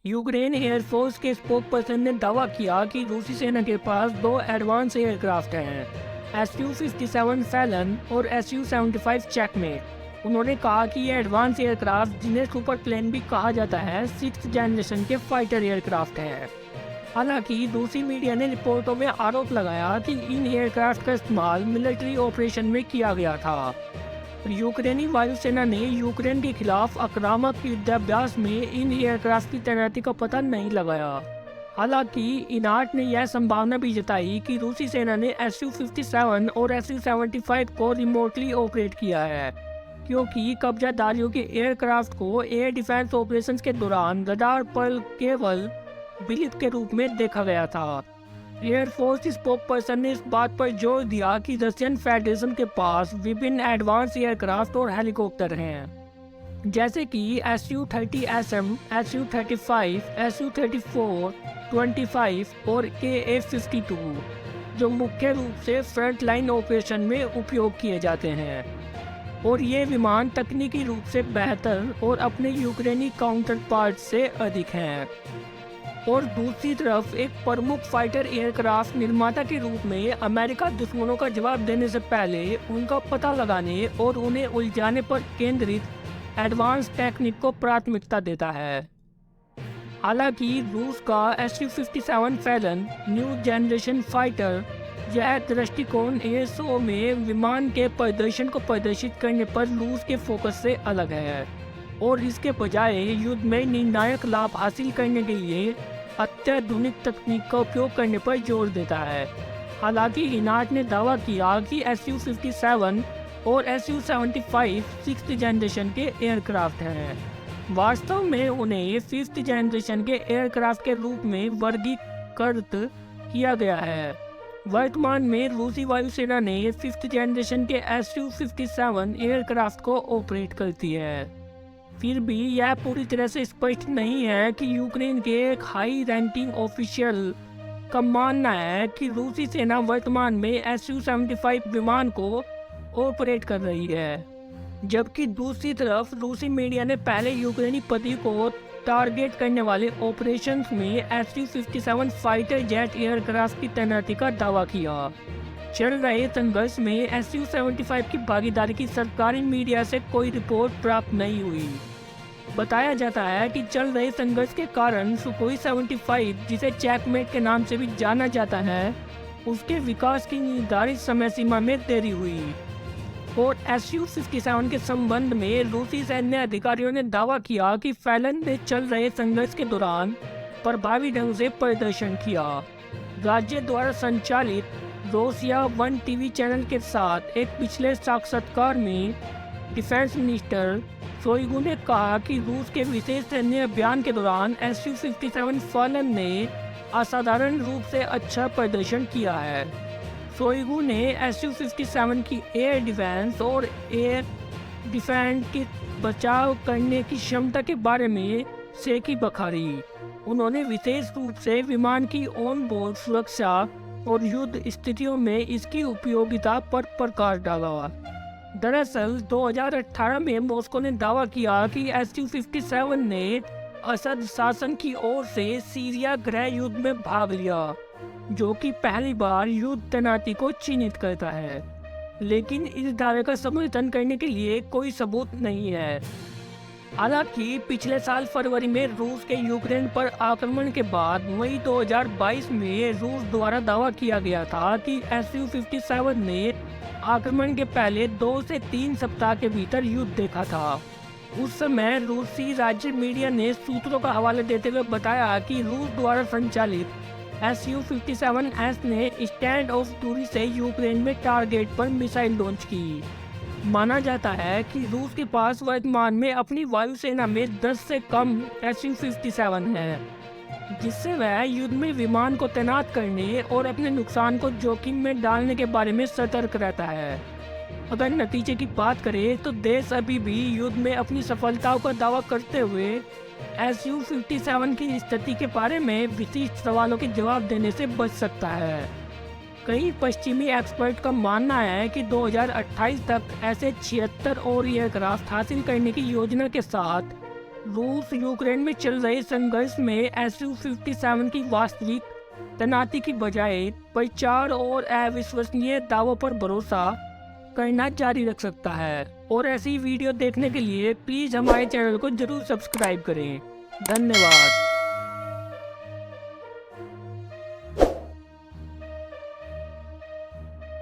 Ukraine air force के spokesperson ने दावा किया कि रूसी सेना के पास दो एडवांस एयरक्राफ्ट हैं, Su-57 फैलन और Su-75 चेकमेट। उन्होंने कहा कि ये एडवांस एयरक्राफ्ट, जिन्हें सुपर प्लेन भी कहा जाता है, 6th जनरेशन के फाइटर एयरक्राफ्ट हैं। हालांकि रूसी मीडिया ने रिपोर्टों में आरोप लगाया कि इन एयरक्राफ्ट का इस्तेमाल मिलिट्री ऑपरेशन में किया गया था। यूक्रेनी वायुसेना ने यूक्रेन के खिलाफ आक्रामक युद्धाभ्यास में इन एयरक्राफ्ट की तैनाती का पता नहीं लगाया। हालांकि इनाट ने यह संभावना भी जताई कि रूसी सेना ने Su-57 और Su-75 को रिमोटली ऑपरेट किया है, क्योंकि कब्जादारियों के एयरक्राफ्ट को एयर डिफेंस ऑपरेशंस के दौरान रडार पर केवल ब्लिप के रूप में देखा गया था। एयरफोर्स स्पोकपर्सन ने इस बात पर जोर दिया कि रशियन फेडरेशन के पास विभिन्न एडवांस एयरक्राफ्ट और हेलीकॉप्टर हैं, जैसे कि Su-30SM, Su-35, Su-34, 25 और Ka-52, जो मुख्य रूप से फ्रंट लाइन ऑपरेशन में उपयोग किए जाते हैं। और ये विमान तकनीकी रूप से बेहतर और अपने यूक्रेनी काउंटर पार्ट से अधिक हैं। और दूसरी तरफ एक प्रमुख फाइटर एयरक्राफ्ट निर्माता के रूप में अमेरिका दुश्मनों का जवाब देने से पहले उनका पता लगाने और उन्हें उलझाने पर केंद्रित एडवांस टेक्निक को प्राथमिकता देता है। हालांकि रूस का Su-57 Fallon new generation fighter, यह दृष्टिकोण एयर शो में विमान के प्रदर्शन को प्रदर्शित करने पर रूस के फोकस से अलग है और इसके बजाय युद्ध में निर्णायक लाभ हासिल करने के लिए अत्याधुनिक तकनीक का उपयोग करने पर जोर देता है। हालांकि इनाट ने दावा किया कि Su-57 और Su-75 6th जनरेशन के एयरक्राफ्ट हैं। वास्तव में उन्हें 5th जनरेशन के एयरक्राफ्ट के रूप में वर्गीकृत किया गया है। वर्तमान में रूसी वायुसेना ने 5th जनरेशन के Su-57 एयरक्राफ्ट को ऑपरेट करती है। फिर भी यह पूरी तरह से स्पष्ट नहीं है कि यूक्रेन के एक हाई रैंकिंग ऑफिशियल का मानना है कि रूसी सेना वर्तमान में Su-75 विमान को ऑपरेट कर रही है, जबकि दूसरी तरफ रूसी मीडिया ने पहले यूक्रेनी पति को टारगेट करने वाले ऑपरेशंस में Su-57 फाइटर जेट एयरक्राफ्ट की तैनाती का दावा किया। चल रहे संघर्ष में Su-75 की भागीदारी की सरकारी मीडिया से कोई रिपोर्ट प्राप्त नहीं हुई। बताया जाता है कि चल रहे संघर्ष के कारण सुखोई 75, जिसे चेकमेट के नाम से भी जाना जाता है, उसके विकास की निर्धारित समय सीमा में देरी हुई। और Su-57 के संबंध में रूसी सैन्य अधिकारियों ने दावा किया कि फैलन ने चल रहे संघर्ष के दौरान प्रभावी ढंग से प्रदर्शन किया। राज्य द्वारा संचालित रोसिया 1 टीवी चैनल के साथ एक पिछले साक्षात्कार में डिफेंस मिनिस्टर शोइगु ने कहा कि रूस के विशेष सैन्य अभियान के दौरान Su-57 फैलन ने असाधारण रूप से अच्छा प्रदर्शन किया है। शोइगु ने Su-57 की एयर डिफेंस और एयर डिफेंस की बचाव करने की क्षमता के बारे में सेकी बखारी। उन्होंने विशेष रूप से विमान की ऑन बोर्ड सुरक्षा और युद्ध स्थितियों में इसकी उपयोगिता पर प्रकाश डाला। दरअसल 2018 में मॉस्को ने दावा किया कि Su-57 ने असद शासन की ओर से सीरिया गृह युद्ध में भाग लिया, जो कि पहली बार युद्ध तैनाती को चिन्हित करता है। लेकिन इस दावे का समर्थन करने के लिए कोई सबूत नहीं है। हालांकि पिछले साल फरवरी में रूस के यूक्रेन पर आक्रमण के बाद मई 2022 में रूस द्वारा दावा किया गया था कि Su-57 ने आक्रमण के पहले 2 से 3 सप्ताह के भीतर युद्ध देखा था। उस समय रूसी राज्य मीडिया ने सूत्रों का हवाला देते हुए बताया कि रूस द्वारा संचालित Su-57S ने स्टैंड ऑफ दूरी से यूक्रेन में टारगेट पर मिसाइल लॉन्च की। माना जाता है कि रूस के पास वर्तमान में अपनी वायुसेना में 10 से कम Su-57 है, जिससे वह युद्ध में विमान को तैनात करने और अपने नुकसान को जोखिम में डालने के बारे में सतर्क रहता है। अगर नतीजे की बात करें तो देश अभी भी युद्ध में अपनी सफलताओं का दावा करते हुए Su-57 की स्थिति के बारे में विशिष्ट सवालों के जवाब देने से बच सकता है। कई पश्चिमी एक्सपर्ट का मानना है कि 2028 तक ऐसे 76 और एयरक्राफ्ट हासिल करने की योजना के साथ रूस यूक्रेन में चल रहे संघर्ष में Su-57 की वास्तविक तैनाती की बजाय प्रचार और अविश्वसनीय दावों पर भरोसा करना जारी रख सकता है। और ऐसी वीडियो देखने के लिए प्लीज़ हमारे चैनल को जरूर सब्सक्राइब करें। धन्यवाद।